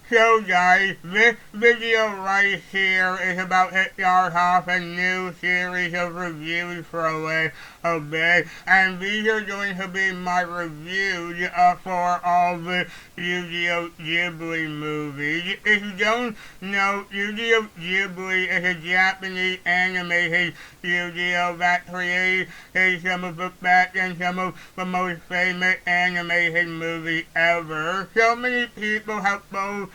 So guys, this video right here is about to start off a new series of reviews for a bit, and these are going to be my reviews for all the Studio Ghibli movies. If you don't know, Studio Ghibli is a Japanese animated studio that created some of the best and some of the most famous animated movies ever. So many people have spoken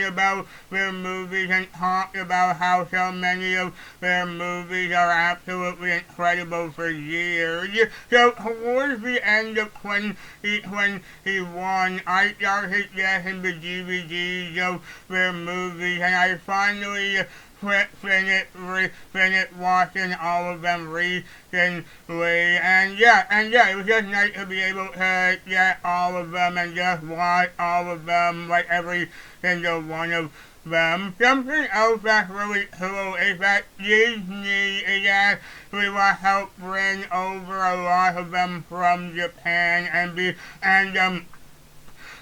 about their movies and talked about how so many of their movies are absolutely incredible for years. So towards the end of 2021, I started getting the DVDs of their movies, and I finally finished watching all of them recently, and yeah, it was just nice to be able to get all of them and just watch all of them, like every single one of them. Something else that's really cool is that Disney is actually what helped bring over a lot of them from Japan,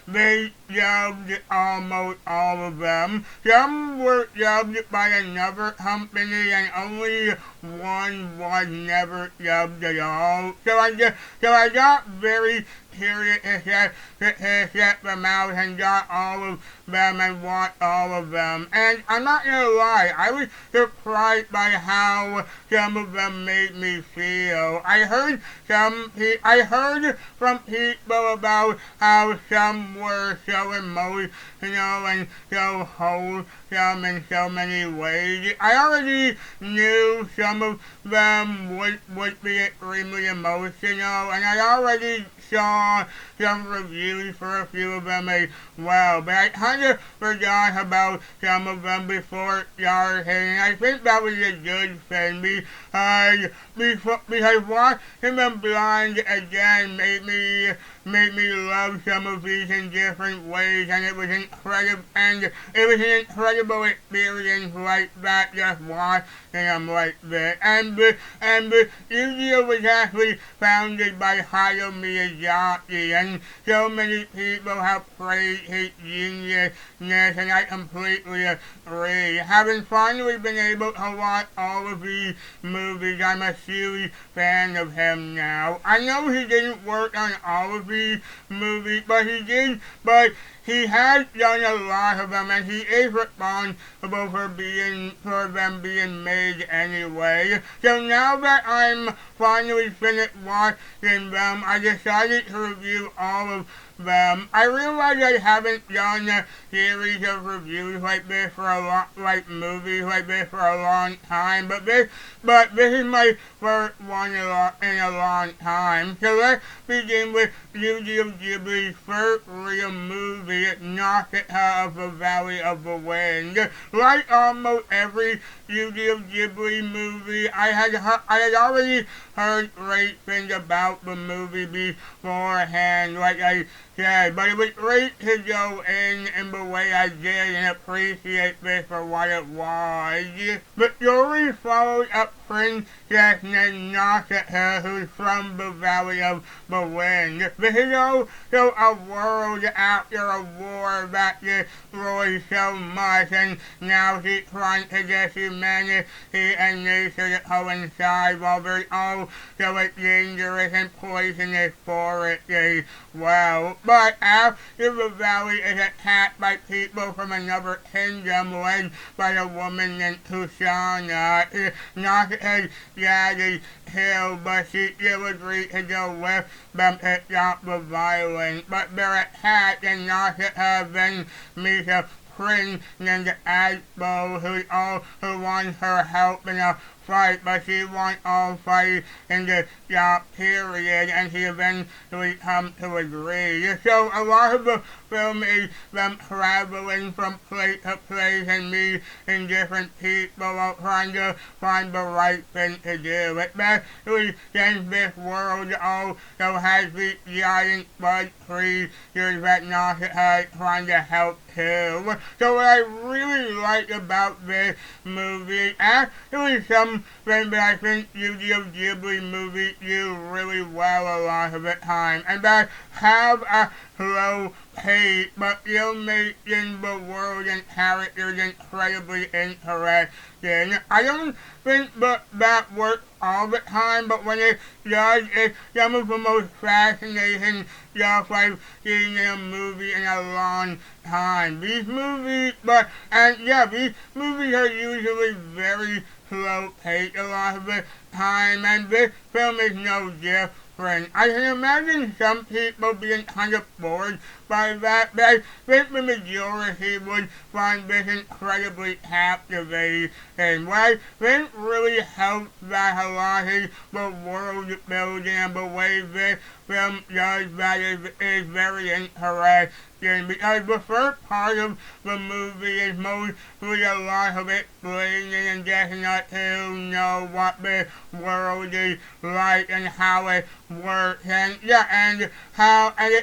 they dubbed almost all of them. Some were dubbed by another company, and only one was never dubbed at all. So I got very curious to check them out and got all of them and watched all of them. And I'm not gonna lie, I was surprised by how some of them made me feel. I heard from people about how some were so emotional and so wholesome in so many ways. I already knew some of them would be extremely emotional, and I already saw some reviews for a few of them as well, but I kind of forgot about some of them before starting, and I think that was a good thing because watching them blind again made me love some of these in different ways, and it was incredible, and it was an incredible experience like that, just watching them like this. And the studio was actually founded by Hayao Miyazaki, and so many people have praised his geniusness, and I completely agree. Having finally been able to watch all of these movies, I'm a huge fan of him now. I know he didn't work on all of these movies, but he has done a lot of them, and he is responsible for them being made anyway. So now that I'm finally finished watching them, I decided to review all of them. I realize I haven't done a series of reviews like this for movies like this for a long time, but this is my first one in a long time. So let's begin with Studio Ghibli's first real movie, Nausicaä of the Valley of the Wind. Like almost every Studio Ghibli movie, I had already heard great things about the movie beforehand, like I said, but it was great to go in the way I did and appreciate this for what it was. The story follows a princess named Nausicaä who's from the Valley of the Wind. This is also a world after a war that destroyed so much, and now she's trying to get humanity and nature to coincide, while there's also a dangerous and poisonous forest as well. But after the valley is attacked by people from another kingdom led by a woman named Kusana, Nausicaä's dad is killed, but she still agreed to go with them to stop the violence. But they're attacked, and Nausicaä then meets a prince named Asbo who wants her help in a fight, but she wants all fight in the stop period, and she eventually comes to agree. So a lot of the film is them traveling from place to place and meeting different people while trying to find the right thing to do. Especially since this world also has these giant bug creatures that Nausicaä is trying to help too. So what I really like about this movie, actually something that I think Studio Ghibli movies do really well a lot of the time, and that have a slow pace, but still making the world and characters incredibly interesting. I don't think that works all the time, but when it does, it's some of the most fascinating stuff I've seen in a movie in a long time. These movies are usually very slow paced a lot of the time, and this film is no different. I can imagine some people being kind of bored by that, but I think the majority would find this incredibly captivating. And what I think really helps that a lot is the world building and the way this film does that is very interesting, because the first part of the movie is mostly a lot of explaining and getting us to know what the world is like and how it works, and it's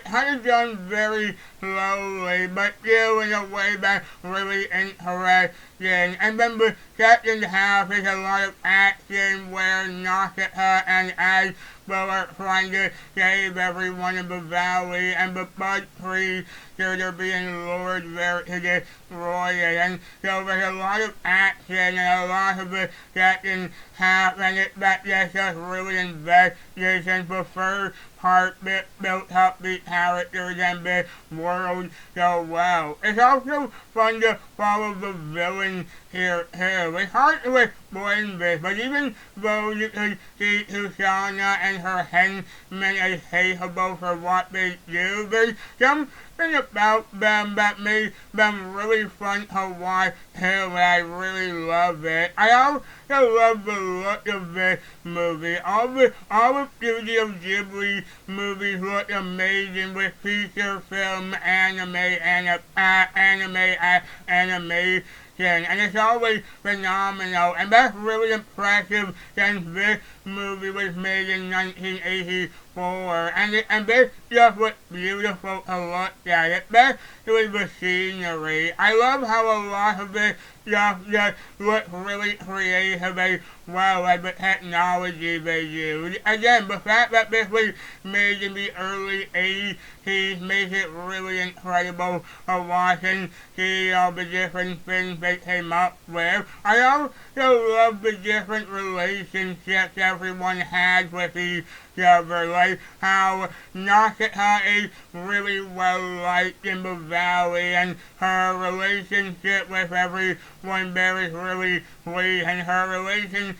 kind of done very slowly, but still in a way that's really interesting. And then the second half is a lot of action where Nausicaä and As are trying to save everyone in the valley, and the bud trees are being lured there to destroy it. And so there's a lot of action and a lot of the second half, and that gets us really invested since the first part built up the characters and the world so well. It's also fun to follow the villain here too. It's hard to explain this, but even though you can see Susanna and her henchmen as hateable for what they do, there's something about them that made them really fun to watch too, and I really love it. I also love the look of this movie. All the Studio Ghibli movies look amazing with feature film animation, and it's always phenomenal, and that's really impressive since this movie was made in 1984, and this stuff was beautiful to look at, especially the scenery. I love how a lot of this stuff just looks really creative as well as the technology they use. Again, the fact that this was made in the early 80s makes it really incredible to watch and see all the different things they came up with. I also love the different relationships everyone has with each other, like how Nausicaä is really well liked in the valley, and her relationship with everyone there is really sweet, and her relationship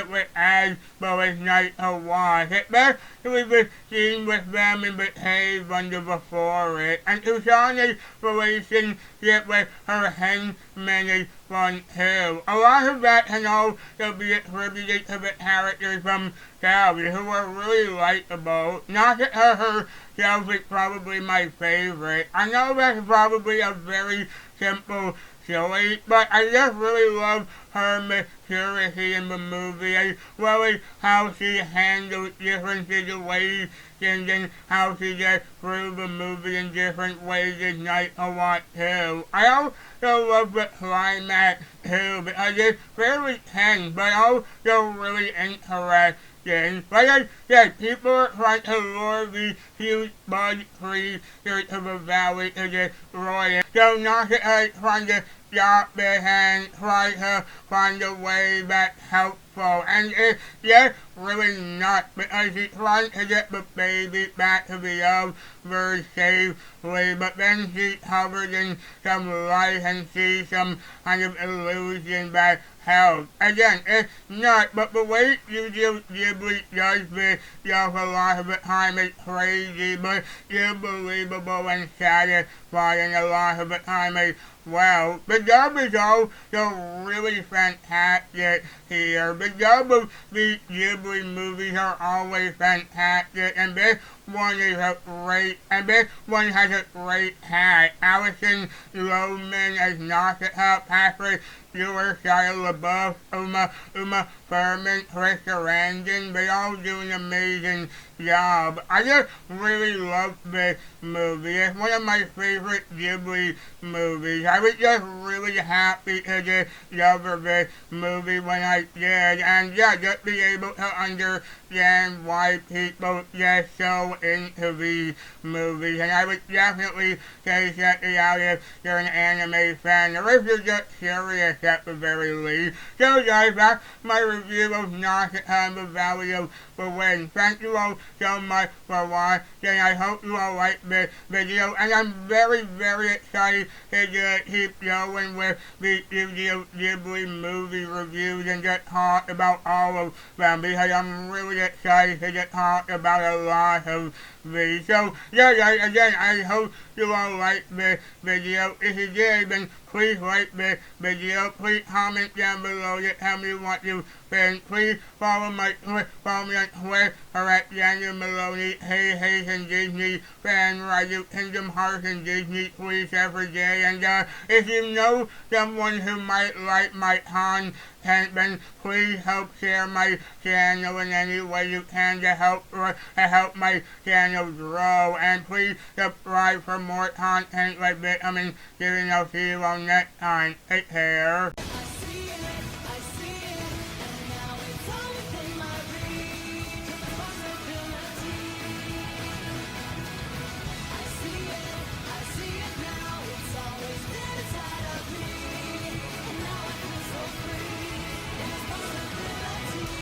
with As is nice to watch, especially the scene with them in the cave under the forest, and Susanna's relationship with her henchmen is fun too. A lot of that can also be attributed to the characters from Sally, who are really likable. Nausicaä herself is probably my favorite. I know that's probably a very simple choice, but I just really love her maturity in the movie, as well as how she handles different situations and how she gets through the movie in different ways is nice to watch too. I also love the climax too, because it's fairly tense, but also really interesting. Like I said, people are trying to lure these huge bud trees to the valley to destroy it. So Nausicaä is trying to stop it and try to find a way that's helpful. And it's just really nuts, because she's trying to get the baby back to the others safely, but then she's covered in some light and sees some kind of illusion that helps. Again, it's nuts, but the way Studio Ghibli does this stuff a lot of the time is crazy, but still believable and satisfying a lot of the time as well. The dub is also really fantastic here. The dub of these Ghibli movies are always fantastic, and this one has a great cast. Alison Lohman as Nausicaä, Patrick Stewart, Shia LaBeouf, Uma Thurman, Chris Sarandon, they all do an amazing job. I just really love this movie. It's one of my favorite Ghibli movies. I was just really happy to discover this movie when I did, and just be able to understand why people get so into these movies, and I would definitely say check it out if you're an anime fan, or if you're just curious at the very least. So guys, that's my review of Nausicaä and the Valley of the Wind. Thank you all so much for watching. I hope you all liked this video, and I'm very, very excited to keep going with these Studio Ghibli movie reviews and just talk about all of them, because I'm really excited to just talk about a lot of these. So yeah guys, again, I hope you all liked this video. If you did, then please like this video. Please comment down below to tell me what you think. Please follow me on Twitter at Daniel Maloney, Hey and Disney fan, where I do Kingdom Hearts and Disney tweets every day. And if you know someone who might like my content, then please help share my channel in any way you can to help my channel grow. And please subscribe for more content like this. I'll see you all next time. Take care.